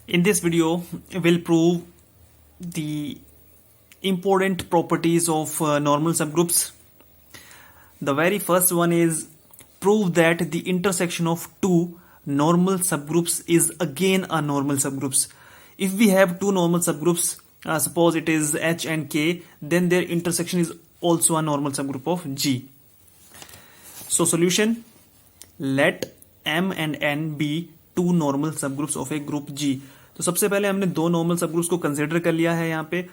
In this video, we'll prove the important properties of normal subgroups. The very first one is prove that the intersection of two normal subgroups is again a normal subgroups. If we have two normal subgroups, suppose it is H and K, then their intersection is also a normal subgroup of G. So solution, let M and N be two normal subgroups of a group G. तो सबसे पहले हमने दो normal सबग्रुप्स को consider कर लिया है यहाँ पे,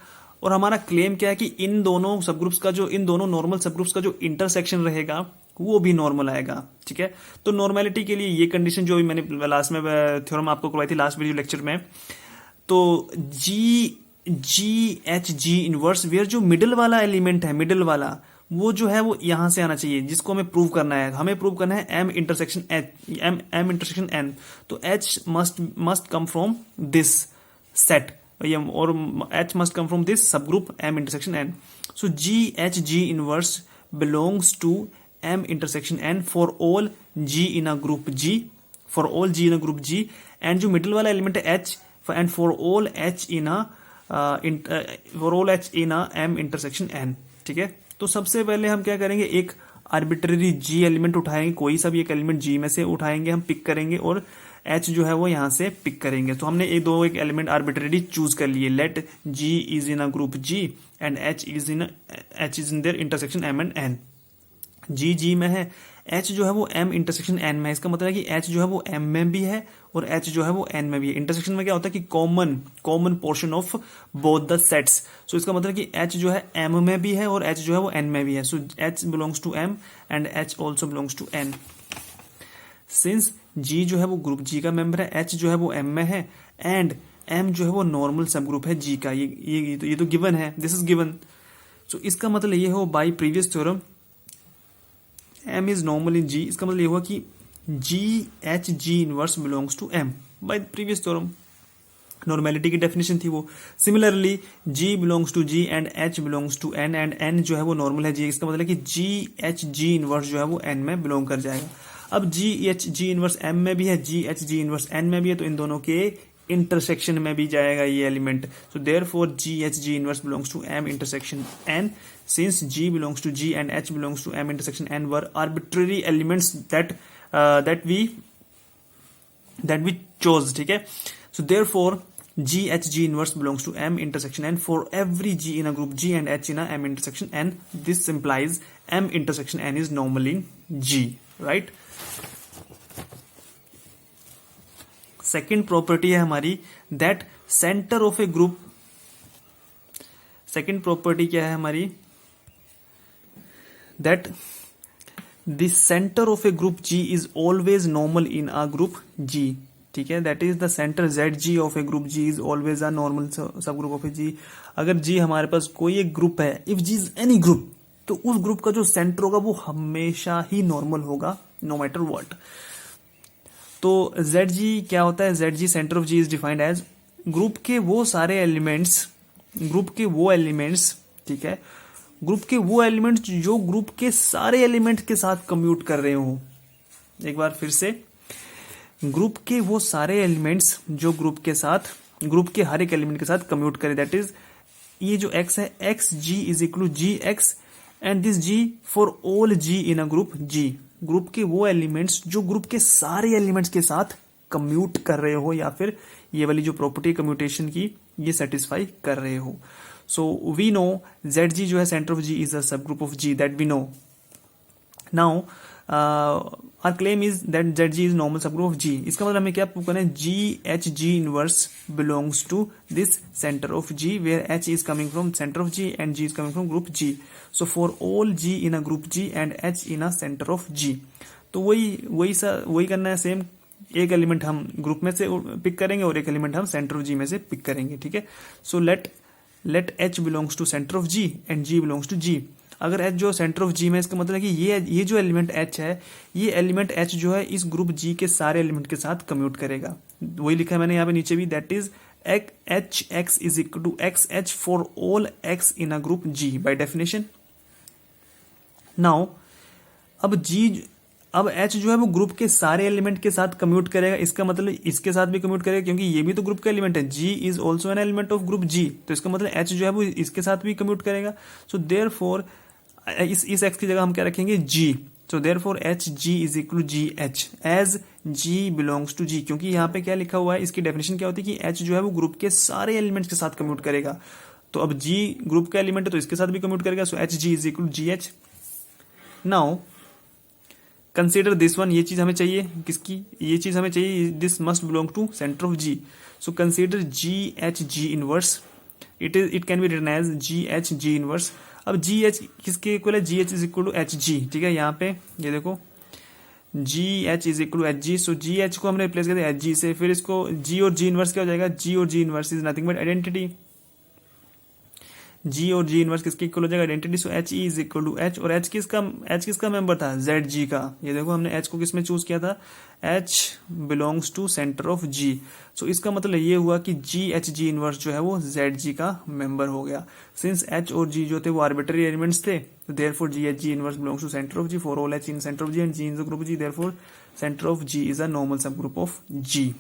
और हमारा क्लेम क्या है कि इन दोनों सबग्रुप्स का जो इन दोनों नॉर्मल सबग्रुप्स का जो इंटरसेक्शन रहेगा वो भी नॉर्मल आएगा. ठीक है, तो नॉर्मेलिटी के लिए ये कंडीशन जो भी मैंने लास्ट में थ्योरम आपको करवाई थी लास्ट वीडियो लेक्चर में, तो G H G inverse where जो मिडिल वाला एलिमेंट है, मिडिल वाला वो जो है वो यहां से आना चाहिए, जिसको हमें प्रूव करना है. हमें प्रूव करना है एम इंटरसेक्शन एन, तो H must come from this set, और H must come from this subgroup M intersection N. So ji H G inverse belongs to M intersection N for all G in a group G, for all G in a group G, and जो middle वाला element है H, and for all H in a M intersection N. ठीक है, तो सबसे पहले हम क्या करेंगे, एक आर्बिट्ररी जी एलिमेंट उठाएंगे, कोई सा भी एक एलिमेंट जी में से उठाएंगे, हम पिक करेंगे, और एच जो है वो यहां से पिक करेंगे. तो हमने एक एलिमेंट आर्बिट्ररी चूज कर लिए. Let G is in a group G and H is in their intersection M and N. G में है, एच जो है वो एम इंटरसेक्शन एन में है. इसका मतलब है कि एच जो है वो एम में भी है और एच जो है वो एन में भी है. इंटरसेक्शन में क्या होता है कि common portion of both the sets. So इसका मतलब कि एच जो है एम में भी है और एच जो है वो एन में भी है. So H belongs to M and H also belongs to N. Since G जो है वो ग्रुप जी का मेंबर है, एच जो है वो एम में है, एंड एम जो है वो नॉर्मल सब ग्रुप है जी का. ये तो गिवन है, दिस इज गिवन. सो इसका मतलब ये हो by previous theorem M is normal in G. इसका मतलब ये हुआ कि G H G inverse belongs to M by previous theorem. Normality की डेफिनेशन थी वो. Similarly G belongs to G and H belongs to N, and N जो है वो नॉर्मल है G. इसका मतलब है कि G H G इनवर्स जो है वो N में बिलोंग कर जाएगा. अब G H G inverse M में भी है, G H G inverse N में भी है, तो इन दोनों के इंटरसेक्शन में भी जाएगा ये element. So therefore G H G inverse belongs to M intersection N. Since G belongs to G and H belongs to M intersection N were arbitrary elements that we chose. ठीक है, so therefore G H G inverse belongs to M intersection N for every G in a group G and H in a M intersection N. This implies M intersection N is normal in G, right? Second property है हमारी that center of a group. Second property क्या है हमारी, that the center of a group G is always normal in a group G. ठीक है, that is the center ZG of a group G is always a normal subgroup of a G. अगर G हमारे पास कोई एक group है, if G is any group, तो उस group का जो सेंटर होगा वो हमेशा ही नॉर्मल होगा, नो मैटर व्हाट. तो ZG क्या होता है, ZG centre of G is defined age group के वो सारे एलिमेंट्स, ठीक है, ग्रुप के वो एलिमेंट्स जो ग्रुप के सारे एलिमेंट के साथ कम्यूट कर रहे हो. एक बार फिर से, ग्रुप के वो सारे एलिमेंट्स जो ग्रुप के हर एक एलिमेंट के साथ कम्यूट करे. दैट इज ये जो x है, x g is equal to g x, and this g for all g in a group g. Group के वो एलिमेंट्स जो ग्रुप के सारे एलिमेंट्स के साथ कम्यूट कर रहे हो, या फिर ये वाली जो प्रॉपर्टी कम्यूटेशन की ये सेटिस्फाई कर रहे हो. So we know ZG जो है center of G is a subgroup of G, that we know. Now our claim is that ZG is normal subgroup of G. इसका मतलब हमें क्या प्रूव करना है, G H G inverse belongs to this center of G where H is coming from center of G and G is coming from group G. So for all G in a group G and H in a center of G. तो वही करना है same. एक element हम group में से pick करेंगे और एक एलिमेंट हम सेंटर ऑफ जी में से पिक करेंगे. ठीक है, सो let H belongs to center of G and G belongs to G. अगर H जो सेंटर ऑफ G में, इसका मतलब है कि ये जो एलिमेंट H है, ये एलिमेंट H जो है इस ग्रुप G के सारे एलिमेंट के साथ कम्यूट करेगा. वही लिखा है मैंने यहाँ पे नीचे भी, that is H X is equal to X H for all X in a group G by definition. Now अब G अब H जो है वो ग्रुप के सारे एलिमेंट के साथ कम्यूट करेगा, इसका मतलब इसके साथ भी कम्यूट करेगा क्योंकि ये भी तो ग्रुप का एलिमेंट है। G is also an element of group G, तो इसका मतलब H जो है वो इसके साथ भी कम्यूट करेगा। सो देयरफॉर इस X की जगह हम क्या रखेंगे G। So therefore h g is equal to g h as G belongs to G, क्योंकि यहाँ पे क्या लिखा हुआ है, इसकी डेफिनेशन क्या होती है कि H जो है वो ग्रुप के सारे एलिमेंट्स के साथ कम्यूट करेगा। तो अब G ग्रुप का एलिमेंट है तो इसके साथ भी कम्यूट करेगा। So h g is equal to g h. Now consider this one, ये चीज हमें चाहिए, किसकी, ये चीज हमें चाहिए, this must belong to centre of G। So consider g H G inverse, it can be written as g H G inverse. अब जी एच किसके इक्वल है, g h is equal to h g, ठीक है। यहाँ पे ये देखो g h is equal to h g. So ji h को हमने रिप्लेस कर दिया एच जी से, फिर इसको जी और जी इनवर्स क्या हो जाएगा, जी और G inverse is nothing but identity. G और जी इनवर्स किसके इक्वल हो जाएगा, identity. So H E is equal to H, और एच किसका मेंबर था, जेड जी का। ये देखो हमने एच को किस में चूज किया था, H belongs to centre of G. So इसका मतलब ये हुआ कि जी एच जी इनवर्स जो है वो जेड जी का मेंबर हो गया। सिंस एच और जी जो थे वो आर्बिट्ररी एलिमेंट्स थे, तो therefore g H G inverse belongs to centre of g for all H in centre of g and g in the group g, therefore centre of g is a normal subgroup of ji.